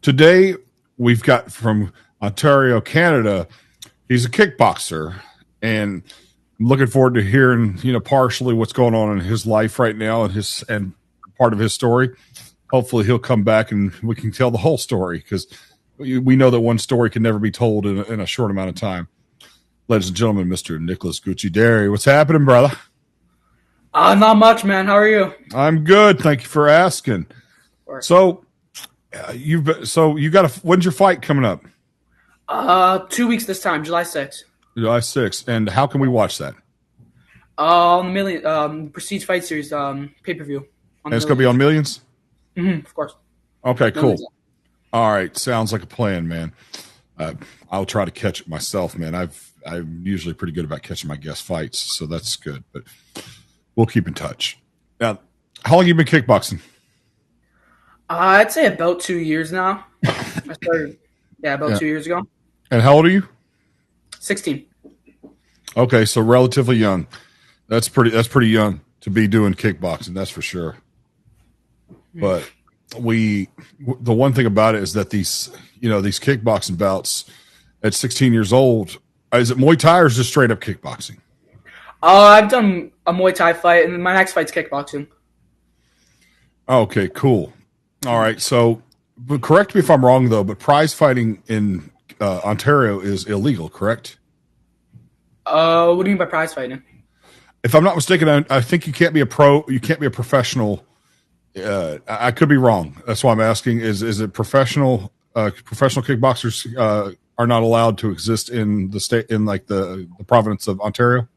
Today, we've got from Ontario, Canada. He's a kickboxer, and I'm looking forward to hearing, partially what's going on in his life right now and part of his story. Hopefully, he'll come back and we can tell the whole story because we know that one story can never be told in a short amount of time. Ladies and gentlemen, Mr. Nicolas Gucciardi, what's happening, brother? Not much, man. How are you? I'm good. Thank you for asking. So, when's your fight coming up? 2 weeks this time, July 6th. July 6th. And how can we watch that? On the Prestige Fight Series pay-per-view. And it's going to be on Millions? Mm-hmm, of course. Okay, cool. All right. Sounds like a plan, man. I'll try to catch it myself, man. I'm usually pretty good about catching my guest fights, so that's good. But we'll keep in touch. Now, how long have you been kickboxing? I'd say about 2 years now. I started, about 2 years ago. And how old are you? 16. Okay, so relatively young. That's pretty young to be doing kickboxing. That's for sure. But the one thing about it is that these kickboxing bouts at 16 years old, is it Muay Thai or is it just straight up kickboxing? I've done a Muay Thai fight, and my next fight's kickboxing. Okay, cool. All right, so but correct me if I'm wrong though, but prize fighting in Ontario is illegal, correct? What do you mean by prize fighting? If I'm not mistaken, I think you can't be a pro. You can't be a professional. I could be wrong. That's why I'm asking. Is it professional? Professional kickboxers are not allowed to exist in the state, in like the province of Ontario.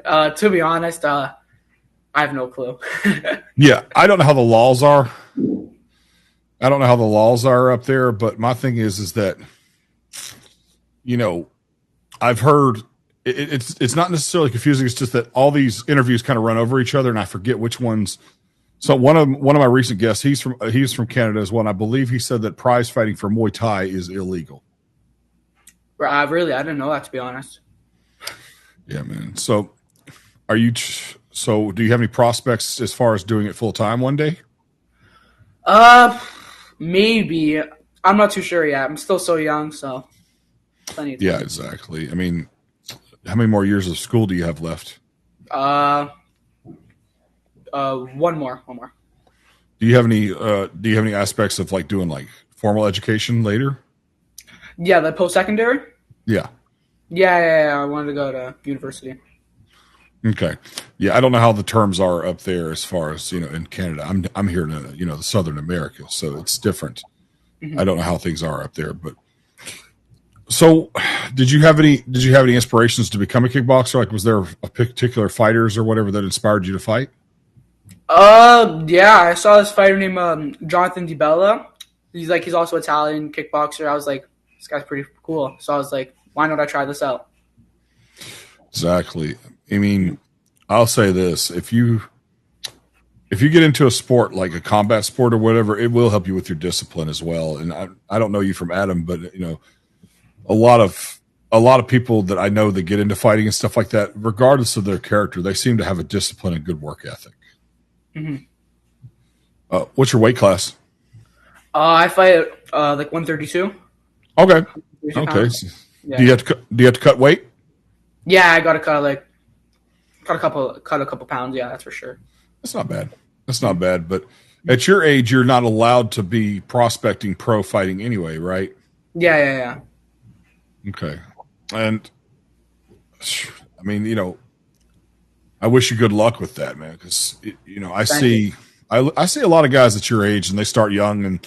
To be honest, I have no clue. Yeah, I don't know how the laws are. I don't know how the laws are up there, but my thing is that, I've heard it's not necessarily confusing. It's just that all these interviews kind of run over each other, and I forget which ones. So one of my recent guests, he's from Canada as well, and I believe he said that prize fighting for Muay Thai is illegal. Really, I didn't know that, to be honest. Yeah, man. So do you have any prospects as far as doing it full time one day? Maybe. I'm not too sure yet. I'm still so young, so plenty of time. Yeah, exactly. I mean, how many more years of school do you have left? One more. Do you have any aspects of like doing like formal education later? Yeah, the post-secondary? Yeah. Yeah. I wanted to go to university. Okay. Yeah, I don't know how the terms are up there as far as, in Canada. I'm here in, the Southern America, so it's different. Mm-hmm. I don't know how things are up there, but so did you have any inspirations to become a kickboxer? Like, was there a particular fighters or whatever that inspired you to fight? Yeah, I saw this fighter named Jonathan DiBella. He's also Italian kickboxer. I was like, this guy's pretty cool. So I was like, why not I try this out? Exactly. I mean, I'll say this: if you get into a sport like a combat sport or whatever, it will help you with your discipline as well. And I don't know you from Adam, but a lot of people that I know that get into fighting and stuff like that, regardless of their character, they seem to have a discipline and good work ethic. Mm-hmm. What's your weight class? I fight at like 132. Okay. Okay. Yeah. Do you have to cut weight? Yeah, I got to cut a couple pounds. Yeah, that's for sure. That's not bad. But at your age, you're not allowed to be prospecting pro fighting anyway, right? Yeah. Okay. And I mean, I wish you good luck with that, man. Because I see a lot of guys at your age, and they start young, and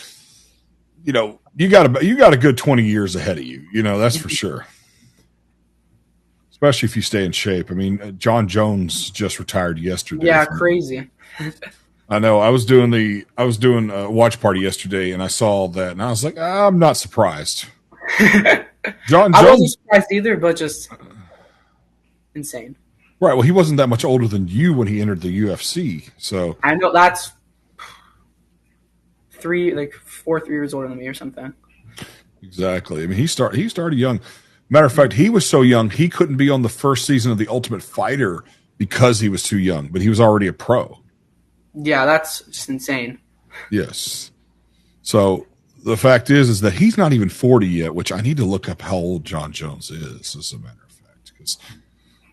you got a good 20 years ahead of you. That's for sure. Especially if you stay in shape. I mean, John Jones just retired yesterday. Yeah, crazy. I know. I was doing a watch party yesterday, and I saw that, and I was like, I'm not surprised. John Jones, I wasn't surprised either, but just insane. Right. Well, he wasn't that much older than you when he entered the UFC. So I know that's 3 years older than me or something. Exactly. I mean, he started young. Matter of fact, he was so young he couldn't be on the first season of The Ultimate Fighter because he was too young, but he was already a pro. Yeah, that's just insane. Yes. So the fact is that he's not even 40 yet, which I need to look up how old John Jones is, as a matter of fact. Because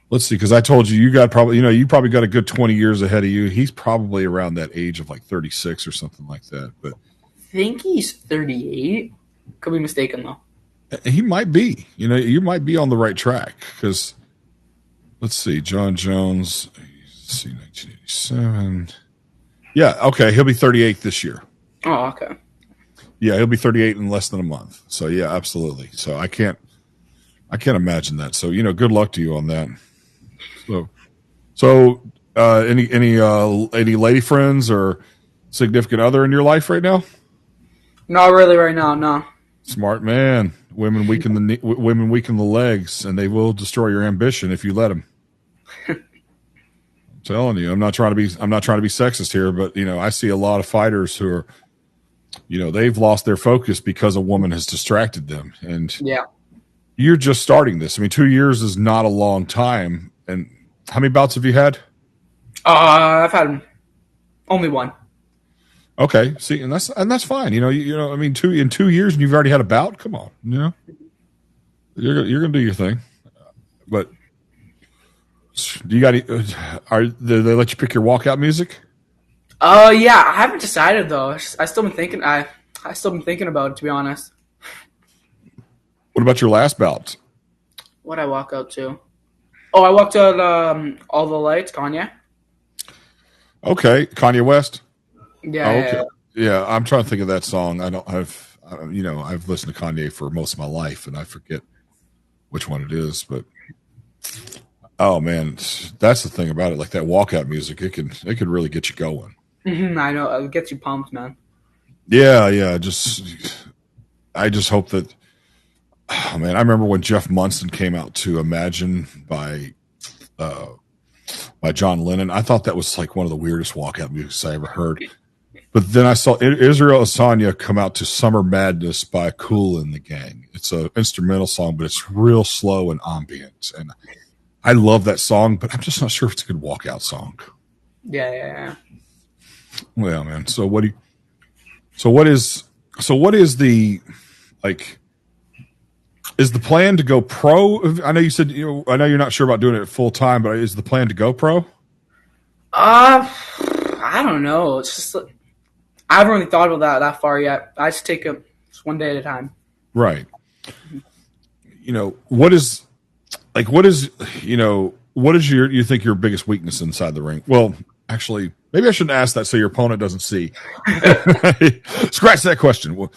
let's see, because I told you got probably, you probably got a good 20 years ahead of you. He's probably around that age of like 36 or something like that. But I think he's 38. Could be mistaken though. he might be. You might be on the right track because let's see, John Jones. Let's see, 1987. Yeah, okay, he'll be 38 this year. Oh, okay. Yeah, he'll be 38 in less than a month. So yeah, absolutely. So I can't imagine that. So good luck to you on that. So any lady friends or significant other in your life right now? Not really right now. No. Smart man. Women weaken the legs, and they will destroy your ambition if you let them. I'm telling you, I'm not trying to be sexist here, but I see a lot of fighters who are, they've lost their focus because a woman has distracted them, and Yeah. you're just starting this. I mean, 2 years is not a long time. And how many bouts have you had? I've had only one. Okay, see, and that's fine. I mean, in 2 years, and you've already had a bout. Come on, you're gonna do your thing. But do you got? Do they let you pick your walkout music? Yeah, I haven't decided though. I still been thinking. I still been thinking about it, to be honest. What about your last bout? What I walk out to? Oh, I walked out All the Lights, Kanye. Okay, Kanye West. Yeah, Oh, okay. yeah. Yeah, I'm trying to think of that song. I've listened to Kanye for most of my life, and I forget which one it is. But oh man, that's the thing about it. Like that walkout music, it can really get you going. I know it gets you pumped, man. Yeah. I just hope that. Oh man, I remember when Jeff Munson came out to "Imagine" by John Lennon. I thought that was like one of the weirdest walkout musics I ever heard. But then I saw Israel Asanya come out to "Summer Madness" by Kool and the Gang. It's an instrumental song, but it's real slow and ambient. And I love that song, but I'm just not sure if it's a good walkout song. Yeah. Well, man. So what is the like? Is the plan to go pro? I know you said I know you're not sure about doing it full time, but is the plan to go pro? I don't know. It's just I haven't really thought about that far yet. I just take it just one day at a time. Right. What is you think your biggest weakness inside the ring? Well, actually, maybe I shouldn't ask that so your opponent doesn't see. Scratch that question.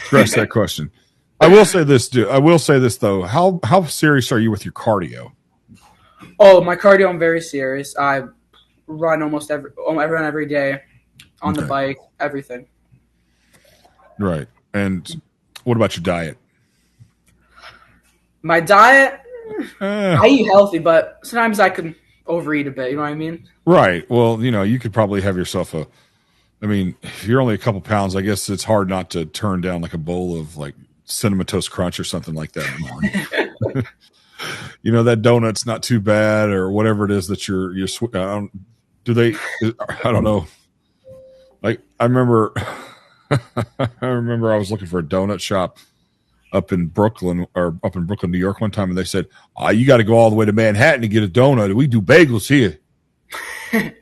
Scratch that question. I will say this, dude. I will say this though. How serious are you with your cardio? Oh, my cardio, I'm very serious. I run every day on the bike, everything. Right. And what about your diet? My diet, I eat healthy, but sometimes I can overeat a bit. You know what I mean? Right. Well, you could probably have yourself if you're only a couple pounds, I guess it's hard not to turn down like a bowl of like Cinnamon Toast Crunch or something like that in the morning. That donut's not too bad, or whatever it is that you're. I don't know. Like I remember, I was looking for a donut shop up in Brooklyn, New York, one time, and they said, "Oh, you got to go all the way to Manhattan to get a donut. We do bagels here." I'm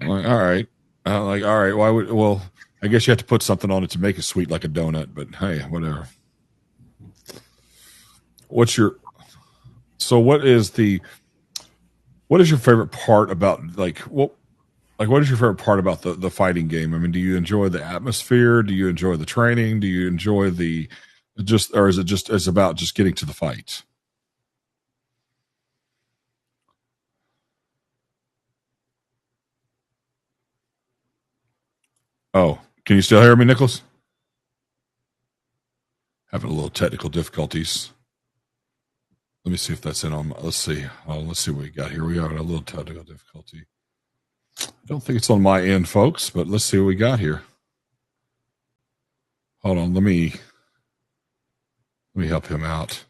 like, all right. All right. Well, I guess you have to put something on it to make it sweet like a donut. But hey, whatever. What is your favorite part about what is your favorite part about the fighting game? I mean, do you enjoy the atmosphere? Do you enjoy the training? Do you enjoy or is it it's about just getting to the fight? Oh, can you still hear me, Nicholas? Having a little technical difficulties. Let me see if that's in on. Let's see. Let's see what we got here. We have a little technical difficulty. I don't think it's on my end, folks, but let's see what we got here. Hold on. Let me help him out.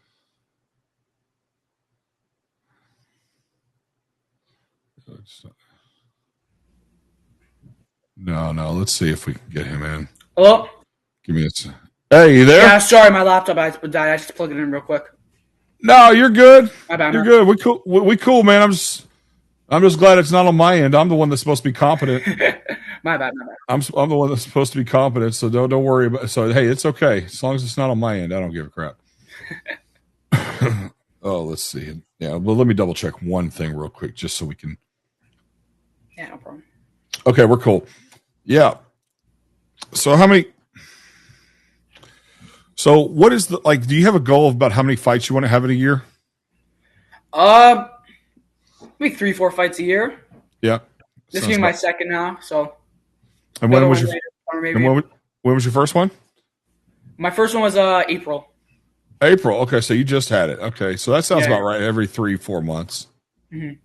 No. Let's see if we can get him in. Hello? Give me a. Hey, you there? Yeah, sorry, my laptop died. I just plugged it in real quick. No, you're good. My bad, You're man. good. We cool. We cool, man. I'm just glad it's not on my end. I'm the one that's supposed to be competent. My bad. I'm the one that's supposed to be competent. So don't worry about. So hey, it's okay as long as it's not on my end. I don't give a crap. Oh, let's see. Yeah, well, let me double check one thing real quick, just so we can. Yeah, no problem. Okay, we're cool. Yeah. So how many? So what is the like? Do you have a goal about how many fights you want to have in a year? Maybe 3-4 fights a year. Yeah. This Sounds being my about. second now, so And another when was one your later, or and maybe. when was your first one? My first one was April. April. Okay, so you just had it. Okay, so that sounds Yeah. about right. Every 3-4 months. Mm-hmm.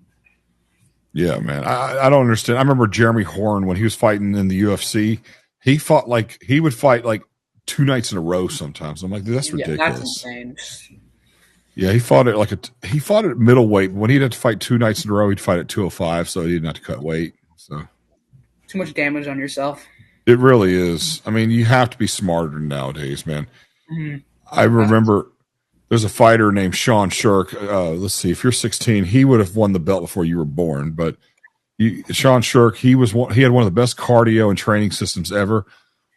Yeah, man. I don't understand. I remember Jeremy Horn when he was fighting in the UFC. He would fight like 2 nights in a row sometimes. I'm like, dude, that's Yeah, that's ridiculous. insane. Yeah, he fought at middleweight. When he'd have to fight 2 nights in a row, he'd fight at 205, so he didn't have to cut weight. So Too much damage on yourself. it really is. I mean, you have to be smarter nowadays, man. Mm-hmm. I remember there's a fighter named Sean Shirk. Let's see, if you're 16, he would have won the belt before you were born. But Sean Shirk, he had one of the best cardio and training systems ever.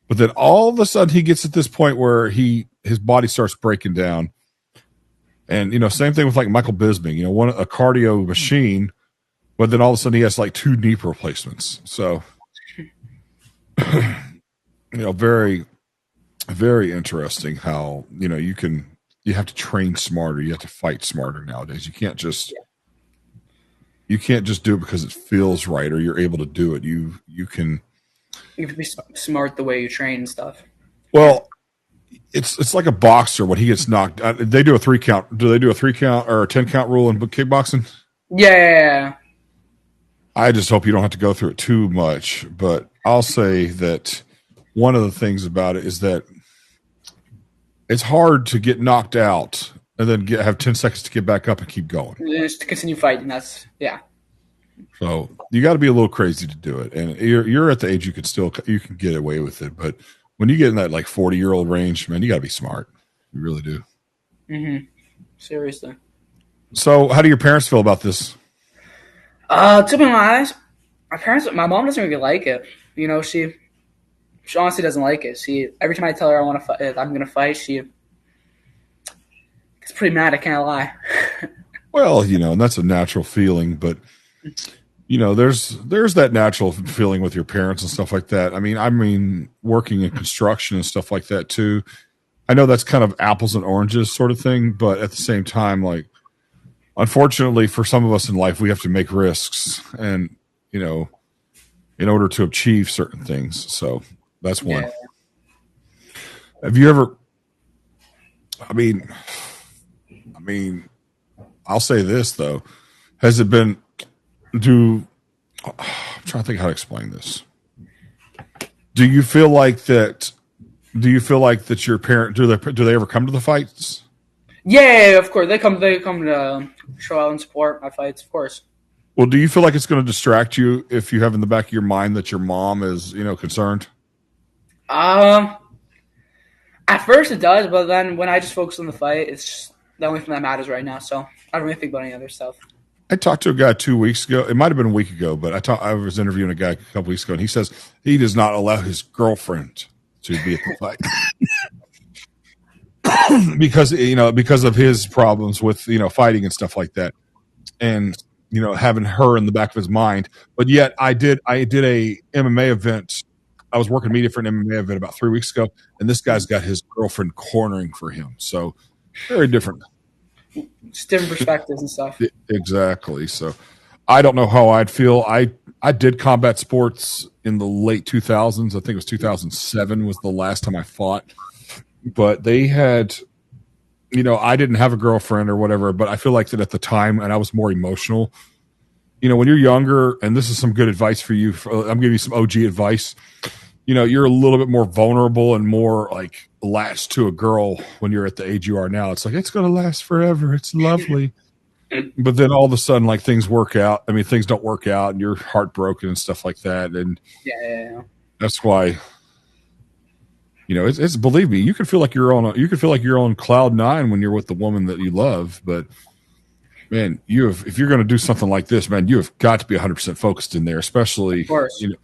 But then all of a sudden, he gets at this point where his body starts breaking down. And same thing with like Michael Bisping. A cardio machine, but then all of a sudden he has like 2 knee replacements. So, very, very interesting how you have to train smarter. You have to fight smarter nowadays. You can't just do it because it feels right or you're able to do it. You have to be smart the way you train and stuff. Well, it's like a boxer when he gets knocked. They do a 3 count. Do they do a 3 count or a 10 count rule in kickboxing? Yeah. I just hope you don't have to go through it too much. But I'll say that one of the things about it is that it's hard to get knocked out and then have 10 seconds to get back up and keep going. Just to continue fighting. Yeah. So you got to be a little crazy to do it. And you're at the age you can get away with it. But when you get in that like 40-year-old range, man, you got to be smart. You really do. Mm-hmm. Seriously. So how do your parents feel about this? To be honest, my mom doesn't really like it. She honestly doesn't like it. Every time I tell her I want to fight, I'm going to fight, she gets pretty mad. I can't lie. Well, and that's a natural feeling, but there's that natural feeling with your parents and stuff like that. I mean, working in construction and stuff like that too. I know that's kind of apples and oranges sort of thing, but at the same time, like, unfortunately for some of us in life, we have to make risks and, in order to achieve certain things. So that's one. Yeah. Have you ever, I mean, I'll say this though. Has it been, I'm trying to think how to explain this. Do you feel like that your parent, do they ever come to the fights? Yeah, of course. They come to show out and support my fights, of course. Well, do you feel like it's going to distract you if you have in the back of your mind that your mom is, concerned? At first it does, but then when I just focus on the fight, it's just the only thing that matters right now. So I don't really think about any other stuff. I talked to a guy 2 weeks ago. It might have been a week ago, but I was interviewing a guy a couple weeks ago, and he says he does not allow his girlfriend to be at the fight because of his problems with fighting and stuff like that, and having her in the back of his mind. But yet, I did a MMA event. I was working media for an MMA event about 3 weeks ago, and this guy's got his girlfriend cornering for him. So very different. Just different perspectives and stuff. Exactly. So I don't know how I'd feel. I did combat sports in the late 2000s. I think it was 2007 was the last time I fought. But they had, I didn't have a girlfriend or whatever, but I feel like that at the time, and I was more emotional. When you're younger, and this is some good advice for you. I'm giving you some OG advice. You're a little bit more vulnerable and more like latched to a girl when you're at the age you are now. It's like, it's going to last forever. It's lovely. But then all of a sudden, like things work out. I mean, things don't work out and you're heartbroken and stuff like that. And Yeah. that's why You know, it's believe me, you can feel like you're on cloud nine when you're with the woman that you love, but man, if you're going to do something like this, man, you have got to be 100% focused in there, especially, Of course. you know,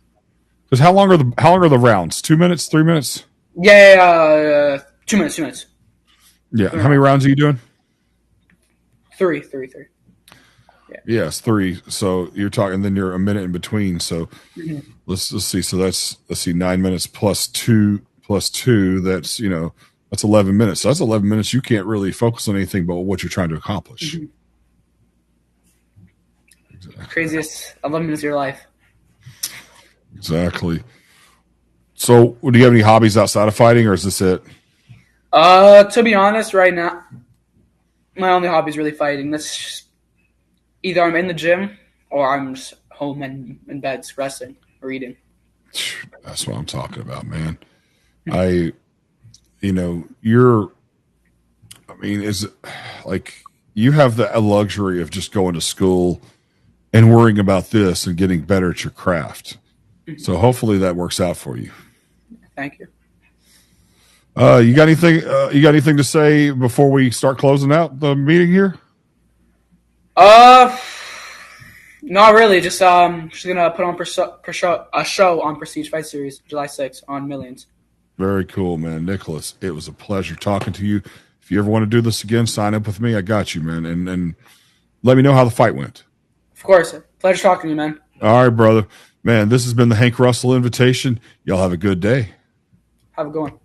because how long are the rounds? 2 minutes, 3 minutes? Yeah, 2 minutes, 2 minutes. Yeah. How many rounds are you doing? Three. Yeah. Yes, 3. So you're talking, then you're a minute in between. So let's see. So let's see, 9 minutes plus two. That's, you know, that's 11 minutes. So that's 11 minutes. You can't really focus on anything but what you're trying to accomplish. Craziest 11 minutes of your life. Exactly. So, do you have any hobbies outside of fighting, or is this it? To be honest, right now, my only hobby is really fighting. That's just, either I'm in the gym or I'm just home and in bed resting or eating. That's what I'm talking about, man. I is like you have the luxury of just going to school and worrying about this and getting better at your craft. So hopefully that works out for you. Thank you. You got anything? You got anything to say before we start closing out the meeting here? Not really. Just gonna put on a show on Prestige Fight Series July 6th on Millions. Very cool, man. Nicholas, it was a pleasure talking to you. If you ever want to do this again, sign up with me. I got you, man. And let me know how the fight went. Of course. Pleasure talking to you, man. All right, brother. Man, this has been the Hank Russell Invitation. Y'all have a good day. Have a good one.